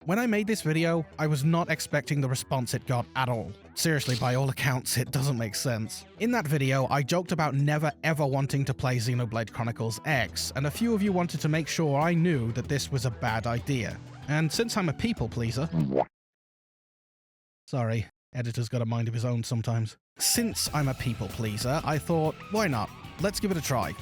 When I made this video, I was not expecting the response it got at all. Seriously, by all accounts, it doesn't make sense. In that video, I joked about never ever wanting to play Xenoblade Chronicles X, and a few of you wanted to make sure I knew that this was a bad idea. And since I'm a people pleaser... Sorry, editor's got a mind of his own sometimes. Since I'm a people pleaser, I thought, why not? Let's give it a try.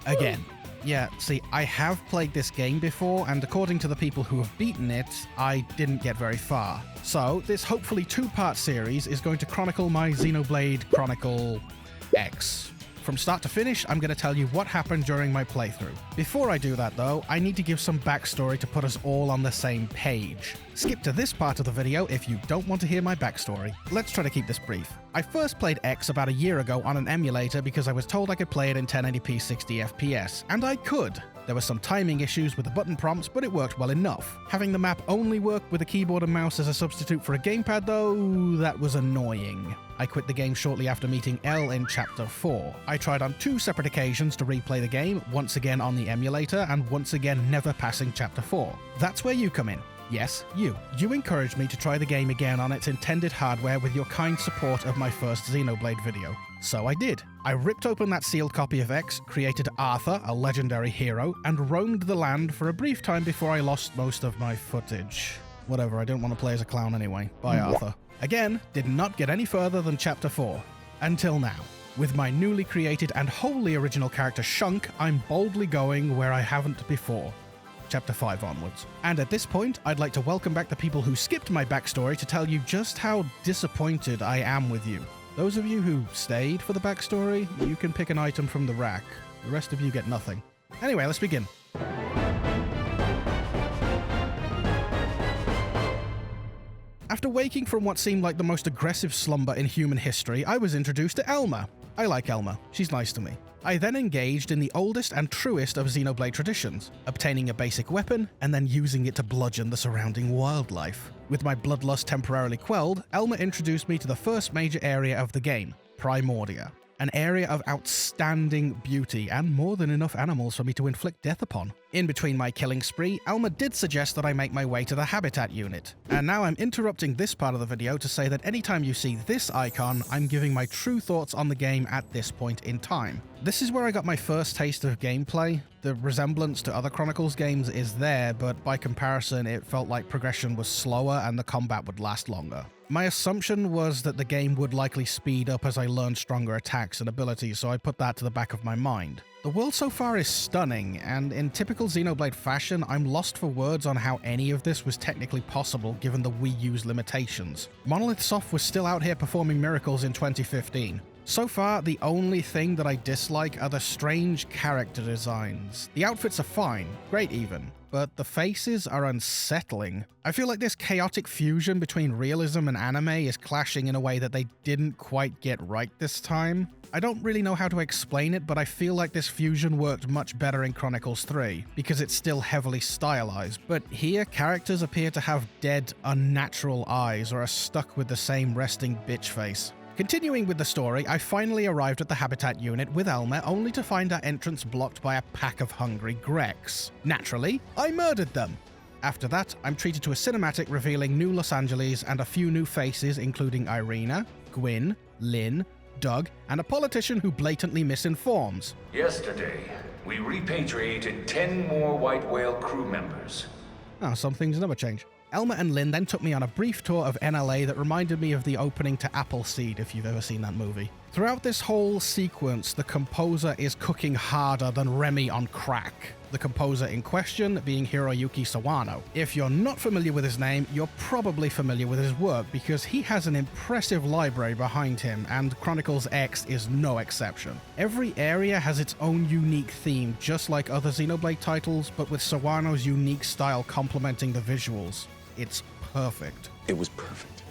Again. Yeah, see, I have played this game before, and according to the people who have beaten it, I didn't get very far. So, this hopefully two-part series is going to chronicle my Xenoblade Chronicle X. From start to finish, I'm going to tell you what happened during my playthrough. Before I do that though, I need to give some backstory to put us all on the same page. Skip to this part of the video if you don't want to hear my backstory. Let's try to keep this brief. I first played X about a year ago on an emulator because I was told I could play it in 1080p 60 FPS, and I could. There were some timing issues with the button prompts, but it worked well enough. Having the map only work with a keyboard and mouse as a substitute for a gamepad though, that was annoying. I quit the game shortly after meeting L in Chapter 4. I tried on 2 separate occasions to replay the game, once again on the emulator, and once again never passing Chapter 4. That's where you come in. Yes, you. You encouraged me to try the game again on its intended hardware with your kind support of my first Xenoblade video. So I did. I ripped open that sealed copy of X, created Arthur, a legendary hero, and roamed the land for a brief time before I lost most of my footage. Whatever, I didn't want to play as a clown anyway. Bye, Arthur. Again, did not get any further than Chapter 4. Until now. With my newly created and wholly original character Shunk, I'm boldly going where I haven't before. Chapter 5 onwards. And at this point, I'd like to welcome back the people who skipped my backstory to tell you just how disappointed I am with you. Those of you who stayed for the backstory, you can pick an item from the rack. The rest of you get nothing. Anyway, let's begin. After waking from what seemed like the most aggressive slumber in human history, I was introduced to Elma. I like Elma. She's nice to me. I then engaged in the oldest and truest of Xenoblade traditions, obtaining a basic weapon and then using it to bludgeon the surrounding wildlife. With my bloodlust temporarily quelled, Elma introduced me to the first major area of the game, Primordia. An area of outstanding beauty and more than enough animals for me to inflict death upon. In between my killing spree, Elma did suggest that I make my way to the habitat unit. And now I'm interrupting this part of the video to say that anytime you see this icon, I'm giving my true thoughts on the game at this point in time. This is where I got my first taste of gameplay. The resemblance to other Chronicles games is there, but by comparison it felt like progression was slower and the combat would last longer. My assumption was that the game would likely speed up as I learned stronger attacks and abilities, so I put that to the back of my mind. The world so far is stunning, and in typical Xenoblade fashion, I'm lost for words on how any of this was technically possible given the Wii U's limitations. Monolith Soft was still out here performing miracles in 2015. So far, the only thing that I dislike are the strange character designs. The outfits are fine, great even, but the faces are unsettling. I feel like this chaotic fusion between realism and anime is clashing in a way that they didn't quite get right this time. I don't really know how to explain it, but I feel like this fusion worked much better in Chronicles 3, because it's still heavily stylized. But here, characters appear to have dead, unnatural eyes or are stuck with the same resting bitch face. Continuing with the story, I finally arrived at the habitat unit with Elma only to find our entrance blocked by a pack of hungry Grecs. Naturally, I murdered them. After that, I'm treated to a cinematic revealing new Los Angeles and a few new faces including Irina, Gwyn, Lynn, Doug, and a politician who blatantly misinforms. Yesterday, we repatriated 10 more White Whale crew members. Oh, some things never change. Elma and Lynn then took me on a brief tour of NLA that reminded me of the opening to Appleseed, if you've ever seen that movie. Throughout this whole sequence, the composer is cooking harder than Remy on crack. The composer in question being Hiroyuki Sawano. If you're not familiar with his name, you're probably familiar with his work because he has an impressive library behind him, and Chronicles X is no exception. Every area has its own unique theme, just like other Xenoblade titles, but with Sawano's unique style complementing the visuals. It's perfect. It was perfect.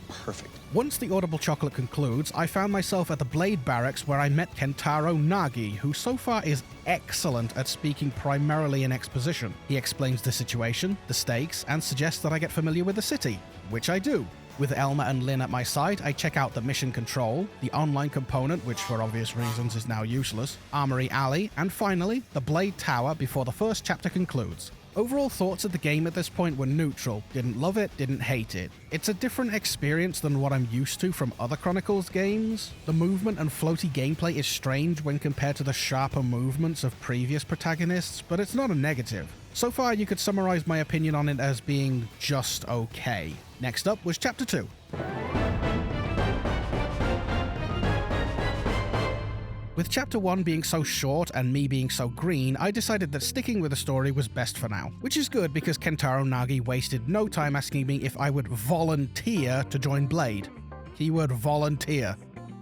Perfect. Once the audible chocolate concludes, I found myself at the Blade Barracks where I met Kentaro Nagi, who so far is excellent at speaking primarily in exposition. He explains the situation, the stakes, and suggests that I get familiar with the city, which I do. With Elma and Lynn at my side, I check out the mission control, the online component, which for obvious reasons is now useless, Armory Alley, and finally, the Blade Tower before the first chapter concludes. Overall thoughts of the game at this point were neutral. Didn't love it, didn't hate it. It's a different experience than what I'm used to from other Chronicles games. The movement and floaty gameplay is strange when compared to the sharper movements of previous protagonists, but it's not a negative. So far, you could summarize my opinion on it as being just okay. Next up was Chapter 2. With Chapter 1 being so short and me being so green, I decided that sticking with the story was best for now. Which is good because Kentaro Nagi wasted no time asking me if I would volunteer to join Blade. Keyword volunteer.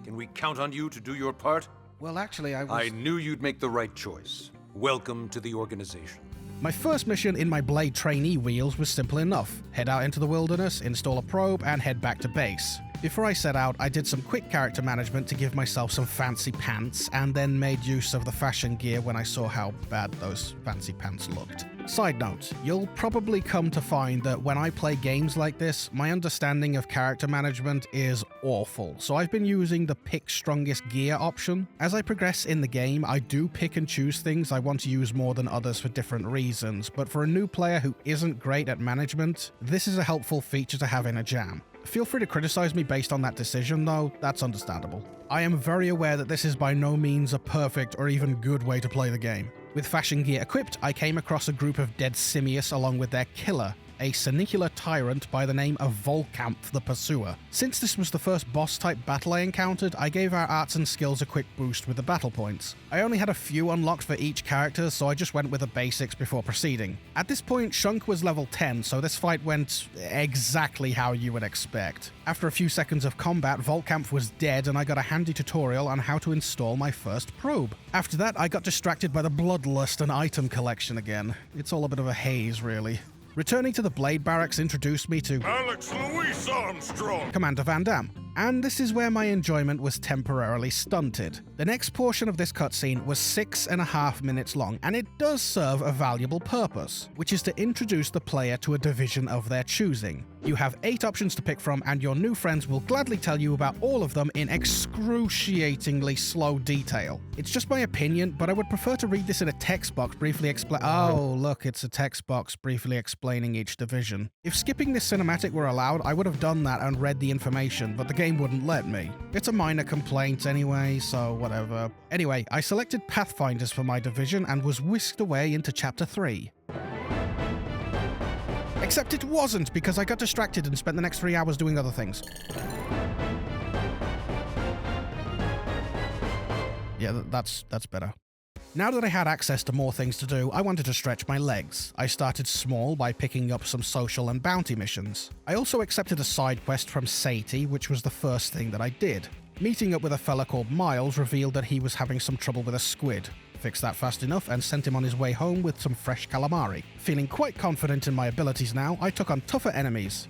Can we count on you to do your part? Well, actually, I knew you'd make the right choice. Welcome to the organization. My first mission in my Blade trainee wheels was simple enough. Head out into the wilderness, install a probe, and head back to base. Before I set out, I did some quick character management to give myself some fancy pants, and then made use of the fashion gear when I saw how bad those fancy pants looked. Side note, you'll probably come to find that when I play games like this, my understanding of character management is awful, so I've been using the pick strongest gear option. As I progress in the game, I do pick and choose things I want to use more than others for different reasons, but for a new player who isn't great at management, this is a helpful feature to have in a jam. Feel free to criticize me based on that decision, though, that's understandable. I am very aware that this is by no means a perfect or even good way to play the game. With fashion gear equipped, I came across a group of dead simius along with their killer, a sinicular tyrant by the name of Volkampf the Pursuer. Since this was the first boss-type battle I encountered, I gave our arts and skills a quick boost with the battle points. I only had a few unlocked for each character, so I just went with the basics before proceeding. At this point, Shunk was level 10, so this fight went exactly how you would expect. After a few seconds of combat, Volkampf was dead, and I got a handy tutorial on how to install my first probe. After that, I got distracted by the bloodlust and item collection again. It's all a bit of a haze, really. Returning to the Blade Barracks introduced me to Alex Louis Armstrong, Commander Van Damme, and this is where my enjoyment was temporarily stunted. The next portion of this cutscene was 6.5 minutes long, and it does serve a valuable purpose, which is to introduce the player to a division of their choosing. You have 8 options to pick from, and your new friends will gladly tell you about all of them in excruciatingly slow detail. It's just my opinion, but I would prefer to read this in a text box briefly Oh, look, it's a text box briefly explaining each division. If skipping this cinematic were allowed, I would have done that and read the information, but the game wouldn't let me. It's a minor complaint anyway, so whatever. Anyway, I selected Pathfinders for my division and was whisked away into Chapter 3. Except it wasn't, because I got distracted and spent the next 3 hours doing other things. Yeah, that's better. Now that I had access to more things to do, I wanted to stretch my legs. I started small by picking up some social and bounty missions. I also accepted a side quest from Sadie, which was the first thing that I did. Meeting up with a fella called Miles revealed that he was having some trouble with a squid. Fixed that fast enough and sent him on his way home with some fresh calamari. Feeling quite confident in my abilities now, I took on tougher enemies.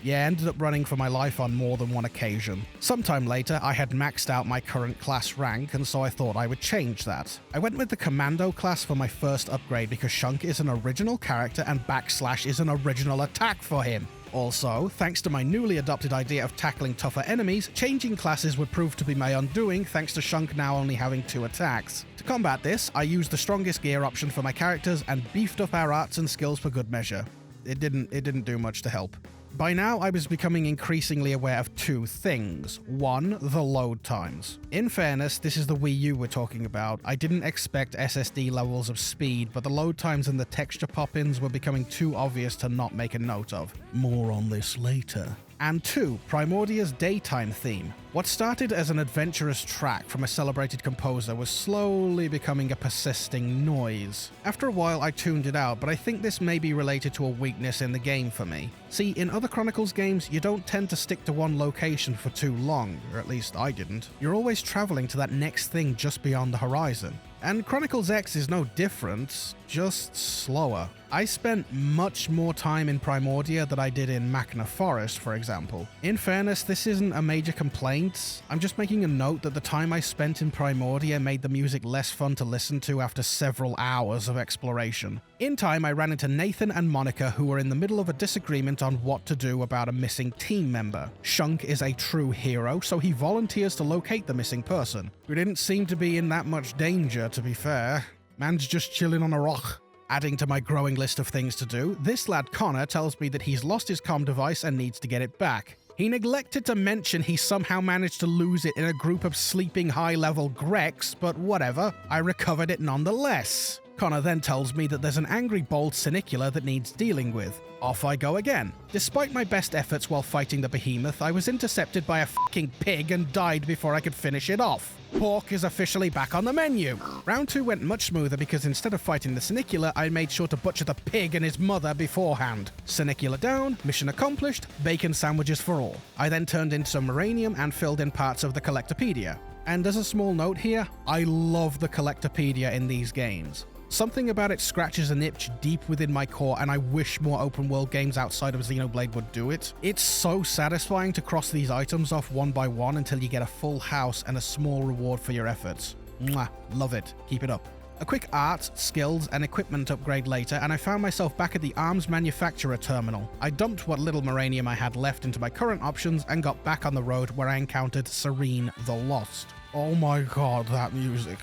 Yeah, ended up running for my life on more than one occasion. Sometime later, I had maxed out my current class rank, and so I thought I would change that. I went with the Commando class for my first upgrade because Shunk is an original character and / is an original attack for him. Also, thanks to my newly adopted idea of tackling tougher enemies, changing classes would prove to be my undoing thanks to Shunk now only having 2 attacks. To combat this, I used the strongest gear option for my characters and beefed up our arts and skills for good measure. It didn't do much to help. By now, I was becoming increasingly aware of 2 things. 1, the load times. In fairness, this is the Wii U we're talking about. I didn't expect SSD levels of speed, but the load times and the texture pop-ins were becoming too obvious to not make a note of. More on this later. And 2, Primordia's daytime theme. What started as an adventurous track from a celebrated composer was slowly becoming a persisting noise. After a while, I tuned it out, but I think this may be related to a weakness in the game for me. See, in other Chronicles games, you don't tend to stick to one location for too long, or at least I didn't. You're always traveling to that next thing just beyond the horizon. And Chronicles X is no different, just slower. I spent much more time in Primordia than I did in Machna Forest, for example. In fairness, this isn't a major complaint. I'm just making a note that the time I spent in Primordia made the music less fun to listen to after several hours of exploration. In time, I ran into Nathan and Monica, who were in the middle of a disagreement on what to do about a missing team member. Shunk is a true hero, so he volunteers to locate the missing person, who didn't seem to be in that much danger, to be fair. Man's just chilling on a rock. Adding to my growing list of things to do, this lad Connor tells me that he's lost his comm device and needs to get it back. He neglected to mention he somehow managed to lose it in a group of sleeping high-level Grecs, but whatever, I recovered it nonetheless. Connor then tells me that there's an angry bold Senicular that needs dealing with. Off I go again. Despite my best efforts while fighting the behemoth, I was intercepted by a fucking pig and died before I could finish it off. Pork is officially back on the menu. Round 2 went much smoother because instead of fighting the Senicular, I made sure to butcher the pig and his mother beforehand. Senicular down, mission accomplished, bacon sandwiches for all. I then turned in some uranium and filled in parts of the Collectopedia. And as a small note here, I love the Collectopedia in these games. Something about it scratches an itch deep within my core, and I wish more open-world games outside of Xenoblade would do it. It's so satisfying to cross these items off one by one until you get a full house and a small reward for your efforts. Mwah, love it. Keep it up. A quick art, skills, and equipment upgrade later, and I found myself back at the arms manufacturer terminal. I dumped what little Moranium I had left into my current options and got back on the road where I encountered Serene the Lost. Oh my god, that music.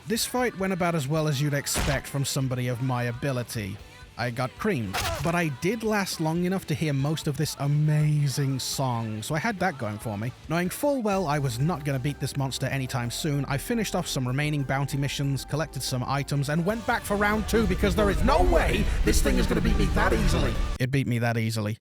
This fight went about as well as you'd expect from somebody of my ability. I got creamed, but I did last long enough to hear most of this amazing song, so I had that going for me. Knowing full well I was not going to beat this monster anytime soon, I finished off some remaining bounty missions, collected some items, and went back for round 2 because there is no way this thing is going to beat me that easily. It beat me that easily.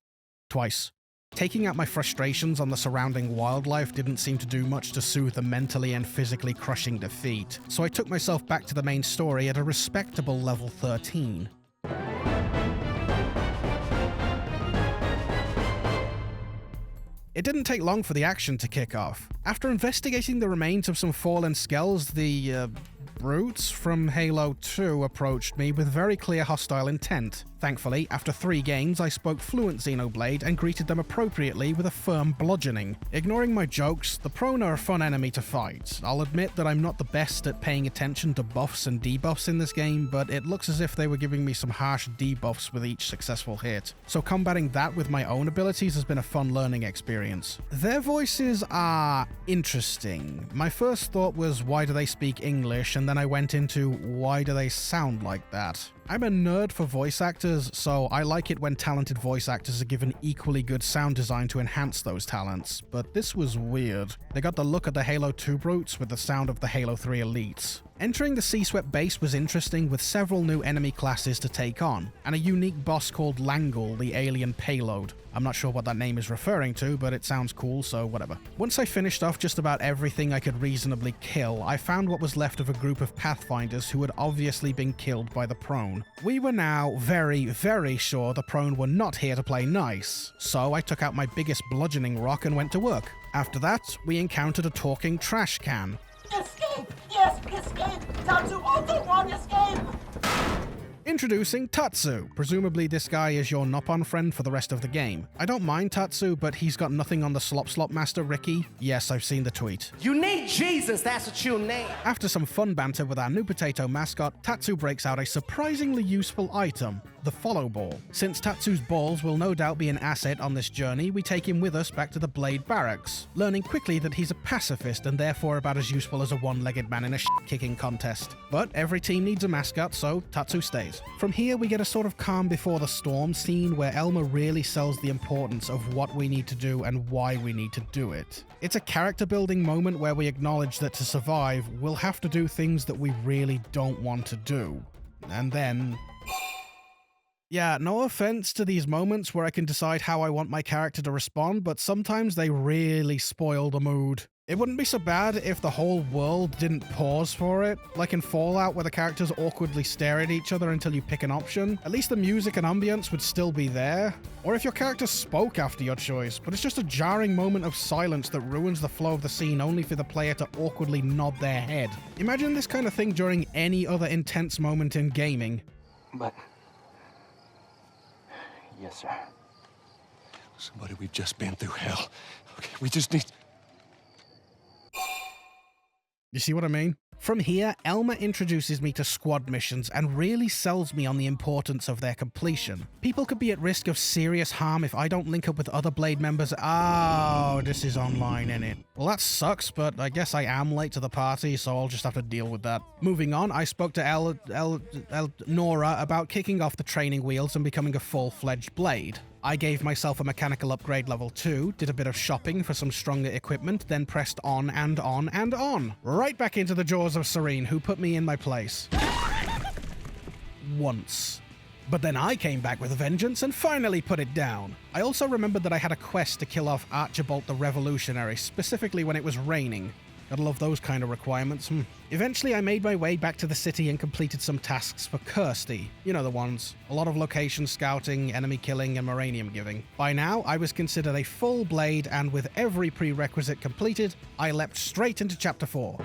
Twice. Taking out my frustrations on the surrounding wildlife didn't seem to do much to soothe the mentally and physically crushing defeat, so I took myself back to the main story at a respectable level 13. It didn't take long for the action to kick off. After investigating the remains of some fallen skells, the brutes from Halo 2 approached me with very clear hostile intent. Thankfully, after 3 games, I spoke fluent Xenoblade and greeted them appropriately with a firm bludgeoning. Ignoring my jokes, the prone are a fun enemy to fight. I'll admit that I'm not the best at paying attention to buffs and debuffs in this game, but it looks as if they were giving me some harsh debuffs with each successful hit. So combating that with my own abilities has been a fun learning experience. Their voices are interesting. My first thought was, why do they speak English? And then I went into, why do they sound like that? I'm a nerd for voice actors, so I like it when talented voice actors are given equally good sound design to enhance those talents, but this was weird. They got the look of the Halo 2 brutes with the sound of the Halo 3 elites. Entering the Sea-Swept base was interesting, with several new enemy classes to take on, and a unique boss called Langle, the alien payload. I'm not sure what that name is referring to, but it sounds cool, so whatever. Once I finished off just about everything I could reasonably kill, I found what was left of a group of Pathfinders who had obviously been killed by the Prone. We were now very, very sure the Prone were not here to play nice, so I took out my biggest bludgeoning rock and went to work. After that, we encountered a talking trash can. Escape! Yes, escape! Tatsu also want escape! Introducing Tatsu. Presumably this guy is your Nopon friend for the rest of the game. I don't mind Tatsu, but he's got nothing on the Slop Master, Ricky. Yes, I've seen the tweet. You need Jesus, that's what you need. After some fun banter with our new potato mascot, Tatsu breaks out a surprisingly useful item, the follow ball. Since Tatsu's balls will no doubt be an asset on this journey, we take him with us back to the Blade Barracks, learning quickly that he's a pacifist and therefore about as useful as a one-legged man in a shit-kicking contest. But every team needs a mascot, so Tatsu stays. From here, we get a sort of calm before the storm scene where Elma really sells the importance of what we need to do and why we need to do it. It's a character-building moment where we acknowledge that to survive, we'll have to do things that we really don't want to do. And then... yeah, no offense to these moments where I can decide how I want my character to respond, but sometimes they really spoil the mood. It wouldn't be so bad if the whole world didn't pause for it, like in Fallout where the characters awkwardly stare at each other until you pick an option. At least the music and ambience would still be there. Or if your character spoke after your choice, but it's just a jarring moment of silence that ruins the flow of the scene only for the player to awkwardly nod their head. Imagine this kind of thing during any other intense moment in gaming. But Yes, sir. Listen, buddy, we've just been through hell. Okay, we just need... You see what I mean? From here, Elma introduces me to squad missions and really sells me on the importance of their completion. People could be at risk of serious harm if I don't link up with other Blade members. Oh, this is online, innit? Well, that sucks, but I guess I am late to the party, so I'll just have to deal with that. Moving on, I spoke to Nora about kicking off the training wheels and becoming a full-fledged Blade. I gave myself a mechanical upgrade level 2, did a bit of shopping for some stronger equipment, then pressed on and on and on. Right back into the jaws of Serene, who put me in my place. Once. But then I came back with a vengeance and finally put it down. I also remembered that I had a quest to kill off Archibald the Revolutionary, specifically when it was raining. Gotta love those kind of requirements. Eventually, I made my way back to the city and completed some tasks for Kirsty. You know the ones. A lot of location scouting, enemy killing, and Moranium giving. By now, I was considered a full Blade, and with every prerequisite completed, I leapt straight into Chapter 4.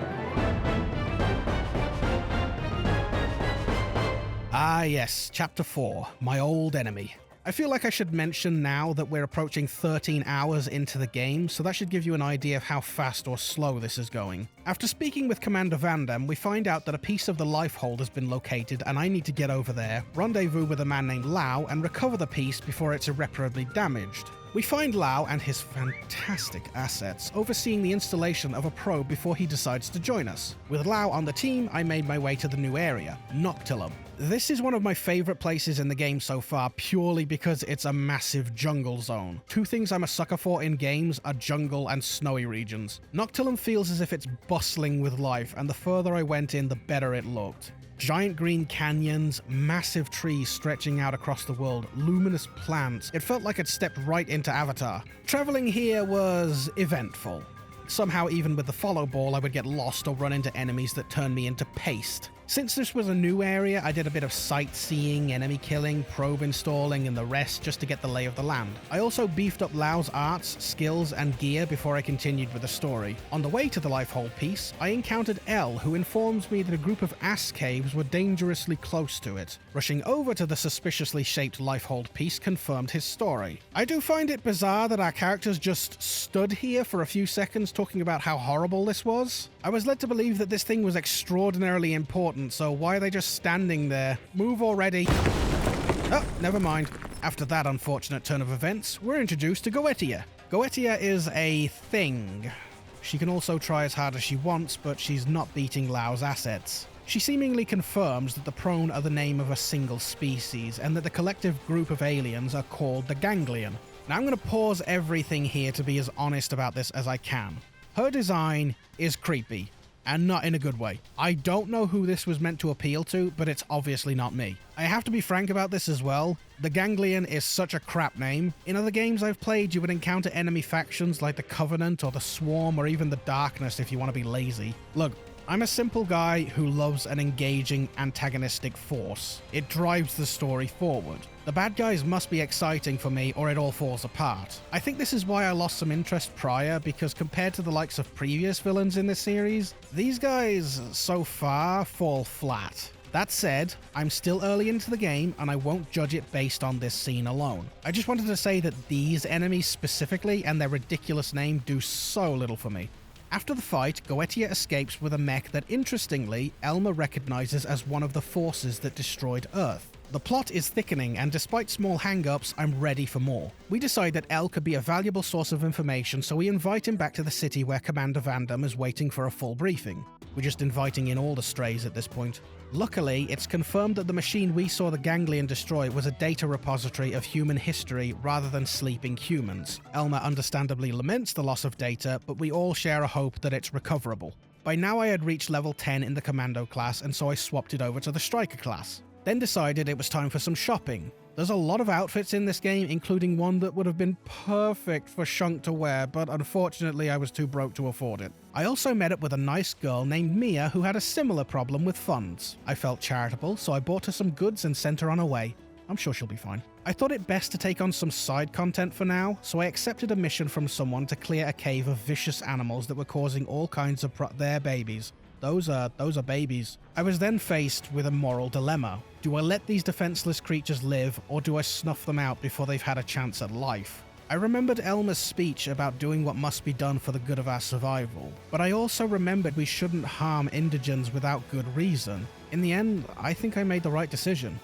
Ah yes, Chapter 4, my old enemy. I feel like I should mention now that we're approaching 13 hours into the game, so that should give you an idea of how fast or slow this is going. After speaking with Commander Vandam, we find out that a piece of the life hold has been located and I need to get over there, rendezvous with a man named Lau, and recover the piece before it's irreparably damaged. We find Lau and his fantastic assets overseeing the installation of a probe before he decides to join us. With Lau on the team, I made my way to the new area, Noctilum. This is one of my favorite places in the game so far, purely because it's a massive jungle zone. Two things I'm a sucker for in games are jungle and snowy regions. Noctilum feels as if it's bustling with life, and the further I went in, the better it looked. Giant green canyons, massive trees stretching out across the world, luminous plants. It felt like I'd stepped right into Avatar. Traveling here was eventful. Somehow, even with the follow ball, I would get lost or run into enemies that turned me into paste. Since this was a new area, I did a bit of sightseeing, enemy killing, probe installing, and the rest just to get the lay of the land. I also beefed up Lau's arts, skills, and gear before I continued with the story. On the way to the Lifehold piece, I encountered Elle, who informs me that a group of ass caves were dangerously close to it. Rushing over to the suspiciously shaped Lifehold piece confirmed his story. I do find it bizarre that our characters just stood here for a few seconds talking about how horrible this was. I was led to believe that this thing was extraordinarily important, so why are they just standing there? Move already. Oh, never mind. After that unfortunate turn of events, we're introduced to Goetia. Goetia is a thing. She can also try as hard as she wants, but she's not beating Lau's assets. She seemingly confirms that the prone are the name of a single species, and that the collective group of aliens are called the Ganglion. Now I'm going to pause everything here to be as honest about this as I can. Her design is creepy, and not in a good way. I don't know who this was meant to appeal to, but it's obviously not me. I have to be frank about this as well. The Ganglion is such a crap name. In other games I've played, you would encounter enemy factions like the Covenant or the Swarm or even the Darkness if you want to be lazy. Look, I'm a simple guy who loves an engaging antagonistic force. It drives the story forward. The bad guys must be exciting for me or it all falls apart. I think this is why I lost some interest prior, because compared to the likes of previous villains in this series, these guys so far fall flat. That said, I'm still early into the game and I won't judge it based on this scene alone. I just wanted to say that these enemies specifically and their ridiculous name do so little for me. After the fight, Goetia escapes with a mech that, interestingly, Elma recognizes as one of the forces that destroyed Earth. The plot is thickening, and despite small hang-ups, I'm ready for more. We decide that Elle could be a valuable source of information, so we invite him back to the city where Commander Vandam is waiting for a full briefing. We're just inviting in all the strays at this point. Luckily, it's confirmed that the machine we saw the Ganglion destroy was a data repository of human history rather than sleeping humans. Elma understandably laments the loss of data, but we all share a hope that it's recoverable. By now I had reached level 10 in the Commando class, and so I swapped it over to the Striker class. Then decided it was time for some shopping. There's a lot of outfits in this game, including one that would have been perfect for Shunk to wear, but unfortunately I was too broke to afford it. I also met up with a nice girl named Mira who had a similar problem with funds. I felt charitable, so I bought her some goods and sent her on her way. I'm sure she'll be fine. I thought it best to take on some side content for now, so I accepted a mission from someone to clear a cave of vicious animals that were causing all kinds of their babies. Those are babies. I was then faced with a moral dilemma. Do I let these defenseless creatures live, or do I snuff them out before they've had a chance at life? I remembered Elma's speech about doing what must be done for the good of our survival, but I also remembered we shouldn't harm indigens without good reason. In the end, I think I made the right decision.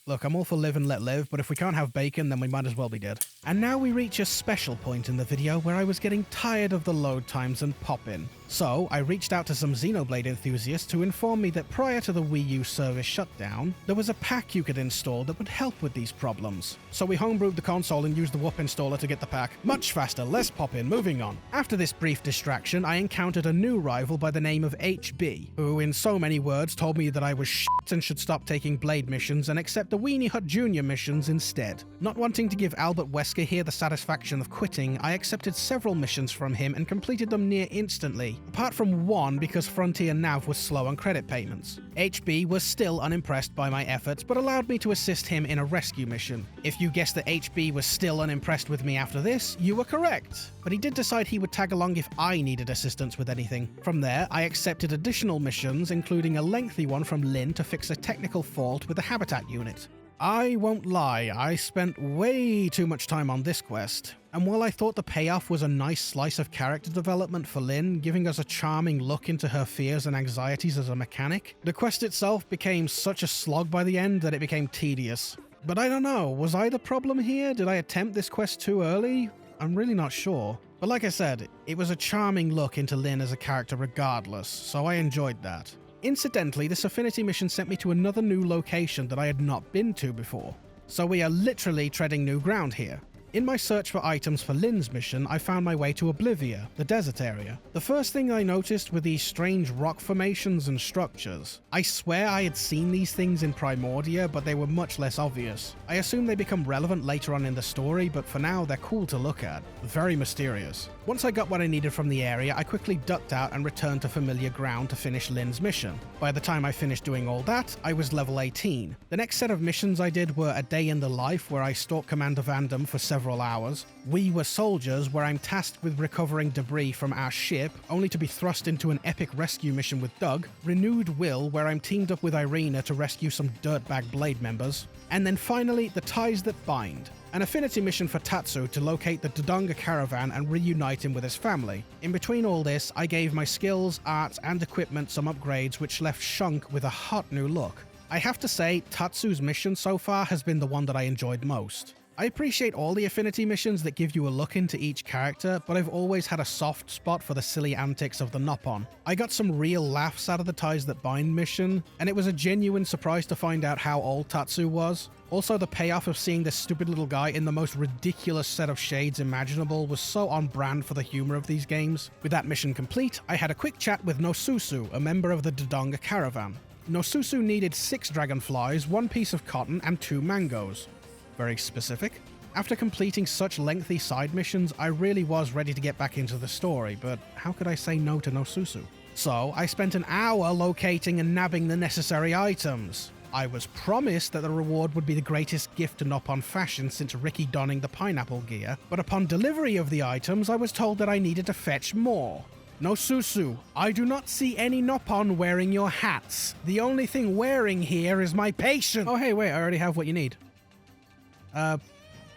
Look, I'm all for live and let live, but if we can't have bacon, then we might as well be dead. And now we reach a special point in the video where I was getting tired of the load times and pop-in. So, I reached out to some Xenoblade enthusiasts to inform me that prior to the Wii U service shutdown, there was a pack you could install that would help with these problems. So we homebrewed the console and used the whoop installer to get the pack. Much faster, less pop-in, moving on. After this brief distraction, I encountered a new rival by the name of HB, who in so many words told me that I was shit and should stop taking Blade missions and accept the Weenie Hut Jr. missions instead. Not wanting to give Albert Wesker here the satisfaction of quitting, I accepted several missions from him and completed them near instantly, apart from one because Frontier Nav was slow on credit payments. HB was still unimpressed by my efforts, but allowed me to assist him in a rescue mission. If you guessed that HB was still unimpressed with me after this, you were correct. But he did decide he would tag along if I needed assistance with anything. From there, I accepted additional missions, including a lengthy one from Lynn to fix a technical fault with the habitat unit. I won't lie, I spent way too much time on this quest, and while I thought the payoff was a nice slice of character development for Lynn, giving us a charming look into her fears and anxieties as a mechanic, the quest itself became such a slog by the end that it became tedious. But I don't know, was I the problem here? Did I attempt this quest too early? I'm really not sure. But like I said, it was a charming look into Lynn as a character regardless, so I enjoyed that. Incidentally, this affinity mission sent me to another new location that I had not been to before. So we are literally treading new ground here. In my search for items for Lynn's mission, I found my way to Oblivia, the desert area. The first thing I noticed were these strange rock formations and structures. I swear I had seen these things in Primordia, but they were much less obvious. I assume they become relevant later on in the story, but for now they're cool to look at. Very mysterious. Once I got what I needed from the area, I quickly ducked out and returned to familiar ground to finish Lynn's mission. By the time I finished doing all that, I was level 18. The next set of missions I did were A Day in the Life, where I stalked Commander Vandam for several hours. We Were Soldiers, where I'm tasked with recovering debris from our ship, only to be thrust into an epic rescue mission with Doug. Renewed Will, where I'm teamed up with Irina to rescue some dirtbag Blade members. And then finally, The Ties That Bind, an affinity mission for Tatsu to locate the Dodonga caravan and reunite him with his family. In between all this, I gave my skills, arts, and equipment some upgrades which left Shunk with a hot new look. I have to say, Tatsu's mission so far has been the one that I enjoyed most. I appreciate all the affinity missions that give you a look into each character, but I've always had a soft spot for the silly antics of the Noppon. I got some real laughs out of the Ties That Bind mission, and it was a genuine surprise to find out how old Tatsu was. Also, the payoff of seeing this stupid little guy in the most ridiculous set of shades imaginable was so on brand for the humor of these games. With that mission complete, I had a quick chat with Nosusu, a member of the Dodonga caravan. Nosusu needed 6 dragonflies, 1 piece of cotton, and 2 mangoes. Very specific. After completing such lengthy side missions, I really was ready to get back into the story, but how could I say no to Nosusu? So, I spent an hour locating and nabbing the necessary items. I was promised that the reward would be the greatest gift to Noppon fashion since Ricky donning the pineapple gear, but upon delivery of the items, I was told that I needed to fetch more. Nosusu, I do not see any Noppon wearing your hats. The only thing wearing here is my patience. Oh hey, wait, I already have what you need.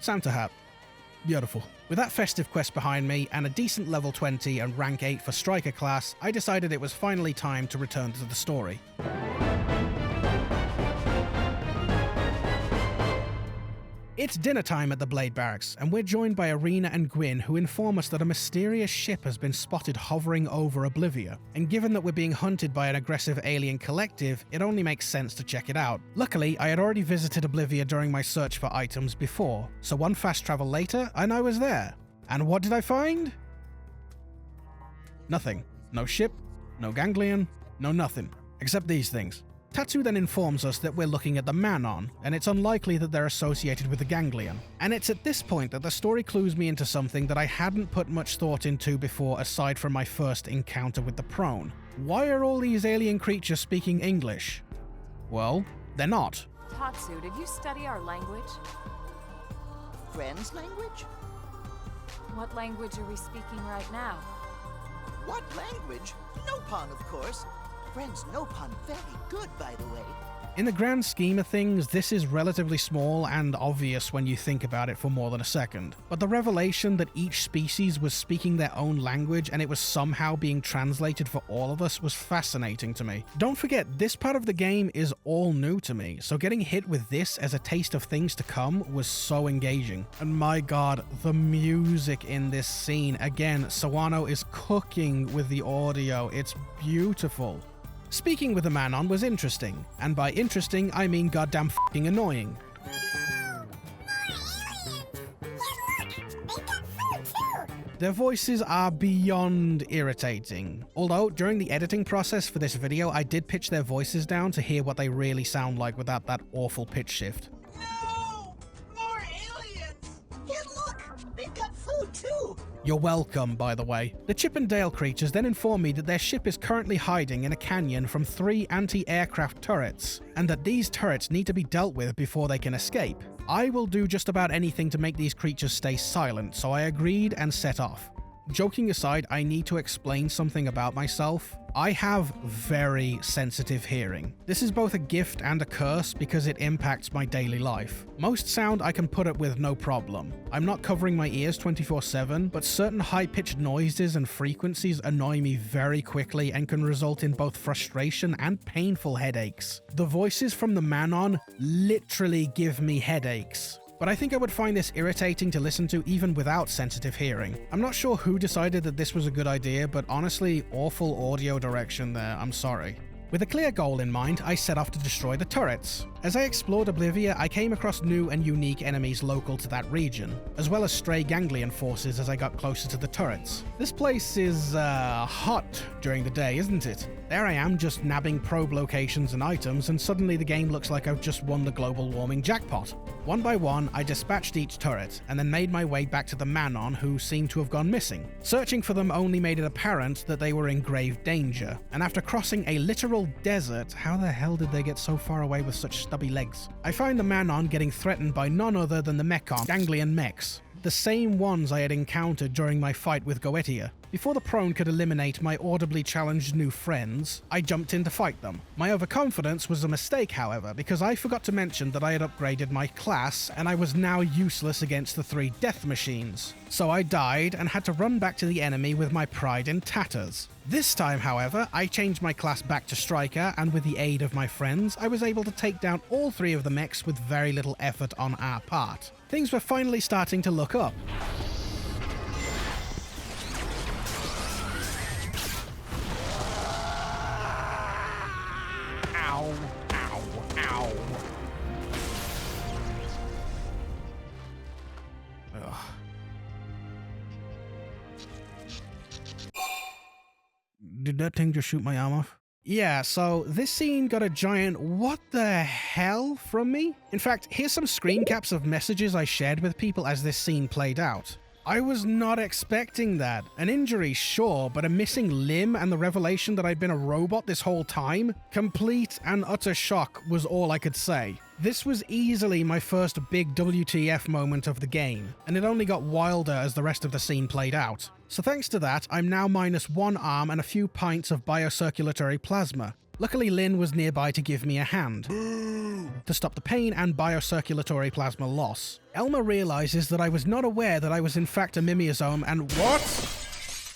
Santa hat. Beautiful. With that festive quest behind me, and a decent level 20 and rank 8 for Striker class, I decided it was finally time to return to the story. It's dinner time at the Blade Barracks, and we're joined by Irina and Gwyn, who inform us that a mysterious ship has been spotted hovering over Oblivia, and given that we're being hunted by an aggressive alien collective, it only makes sense to check it out. Luckily, I had already visited Oblivia during my search for items before, so one fast travel later, and I was there. And what did I find? Nothing. No ship, no ganglion, no nothing. Except these things. Tatsu then informs us that we're looking at the Manon, and it's unlikely that they're associated with the ganglion. And it's at this point that the story clues me into something that I hadn't put much thought into before aside from my first encounter with the prone. Why are all these alien creatures speaking English? Well, they're not. Tatsu, did you study our language? Friend's language? What language are we speaking right now? What language? No pun, of course. Friends, no pun, very good, by the way. In the grand scheme of things, this is relatively small and obvious when you think about it for more than a second. But the revelation that each species was speaking their own language and it was somehow being translated for all of us was fascinating to me. Don't forget, this part of the game is all new to me, so getting hit with this as a taste of things to come was so engaging. And my god, the music in this scene, again, Sawano is cooking with the audio, it's beautiful. Speaking with the Manon was interesting, and by interesting, I mean goddamn f***ing annoying. Their voices are beyond irritating. Although, during the editing process for this video, I did pitch their voices down to hear what they really sound like without that awful pitch shift. No! More aliens! Yeah, look! They've got food, too! You're welcome, by the way. The Chip and Dale creatures then inform me that their ship is currently hiding in a canyon from 3 anti-aircraft turrets, and that these turrets need to be dealt with before they can escape. I will do just about anything to make these creatures stay silent, so I agreed and set off. Joking aside, I need to explain something about myself. I have very sensitive hearing. This is both a gift and a curse because it impacts my daily life. Most sound I can put up with no problem. I'm not covering my ears 24/7, but certain high-pitched noises and frequencies annoy me very quickly and can result in both frustration and painful headaches. The voices from the Manon literally give me headaches. But I think I would find this irritating to listen to even without sensitive hearing. I'm not sure who decided that this was a good idea, but honestly, awful audio direction there, I'm sorry. With a clear goal in mind, I set off to destroy the turrets. As I explored Oblivia, I came across new and unique enemies local to that region, as well as stray ganglion forces as I got closer to the turrets. This place is, hot during the day, isn't it? There I am, just nabbing probe locations and items, and suddenly the game looks like I've just won the global warming jackpot. One by one, I dispatched each turret, and then made my way back to the Manon, who seemed to have gone missing. Searching for them only made it apparent that they were in grave danger, and after crossing a literal desert, how the hell did they get so far away with such stubby legs? I find the Manon getting threatened by none other than the Mechon, ganglion mechs. The same ones I had encountered during my fight with Goetia. Before the prone could eliminate my audibly challenged new friends, I jumped in to fight them. My overconfidence was a mistake, however, because I forgot to mention that I had upgraded my class and I was now useless against the 3 death machines. So I died and had to run back to the enemy with my pride in tatters. This time, however, I changed my class back to Striker, and with the aid of my friends, I was able to take down all 3 of the mechs with very little effort on our part. Things were finally starting to look up. Ow, ow, ow. Ugh. Did that thing just shoot my arm off? Yeah, so this scene got a giant "what the hell" from me. In fact, here's some screen caps of messages I shared with people as this scene played out. I was not expecting that. An injury, sure, but a missing limb and the revelation that I'd been a robot this whole time? Complete and utter shock was all I could say. This was easily my first big WTF moment of the game, and it only got wilder as the rest of the scene played out. So thanks to that, I'm now minus 1 arm and a few pints of biocirculatory plasma. Luckily, Lynn was nearby to give me a hand to stop the pain and biocirculatory plasma loss. Elma realizes that I was not aware that I was in fact a mimeosome and— What?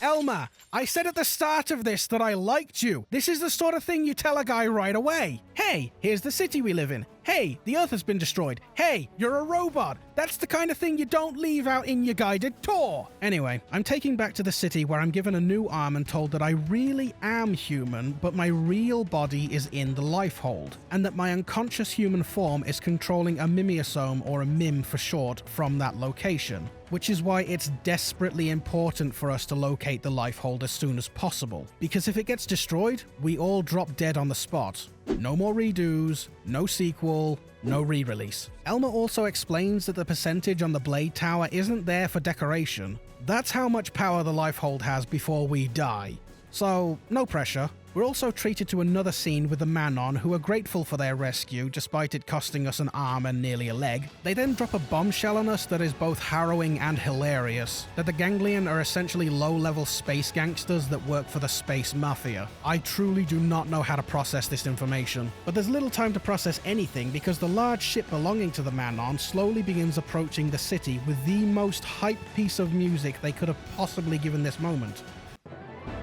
Elma, I said at the start of this that I liked you. This is the sort of thing you tell a guy right away. Hey, here's the city we live in. Hey, the Earth has been destroyed. Hey, you're a robot. That's the kind of thing you don't leave out in your guided tour. Anyway, I'm taken back to the city where I'm given a new arm and told that I really am human, but my real body is in the lifehold, and that my unconscious human form is controlling a mimeosome, or a MIM for short, from that location. Which is why it's desperately important for us to locate the lifehold as soon as possible. Because if it gets destroyed, we all drop dead on the spot. No more redos, no sequel, no re-release. Elma also explains that the percentage on the Blade Tower isn't there for decoration. That's how much power the lifehold has before we die. So, no pressure. We're also treated to another scene with the Manon, who are grateful for their rescue, despite it costing us an arm and nearly a leg. They then drop a bombshell on us that is both harrowing and hilarious, that the Ganglion are essentially low-level space gangsters that work for the space mafia. I truly do not know how to process this information, but there's little time to process anything because the large ship belonging to the Manon slowly begins approaching the city with the most hype piece of music they could have possibly given this moment.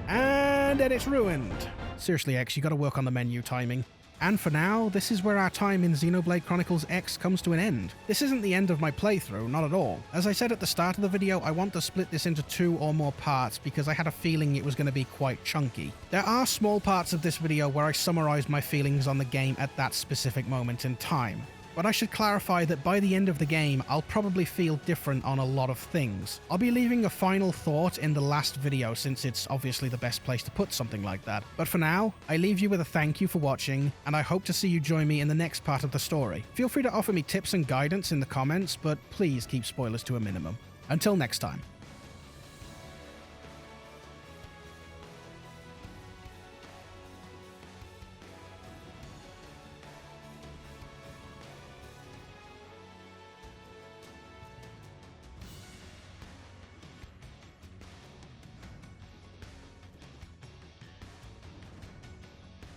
And then it's ruined. Seriously, X, you gotta work on the menu timing. And for now, this is where our time in Xenoblade Chronicles X comes to an end. This isn't the end of my playthrough, not at all. As I said at the start of the video, I want to split this into 2 or more parts because I had a feeling it was going to be quite chunky. There are small parts of this video where I summarize my feelings on the game at that specific moment in time. But I should clarify that by the end of the game, I'll probably feel different on a lot of things. I'll be leaving a final thought in the last video since it's obviously the best place to put something like that. But for now, I leave you with a thank you for watching, and I hope to see you join me in the next part of the story. Feel free to offer me tips and guidance in the comments, but please keep spoilers to a minimum. Until next time.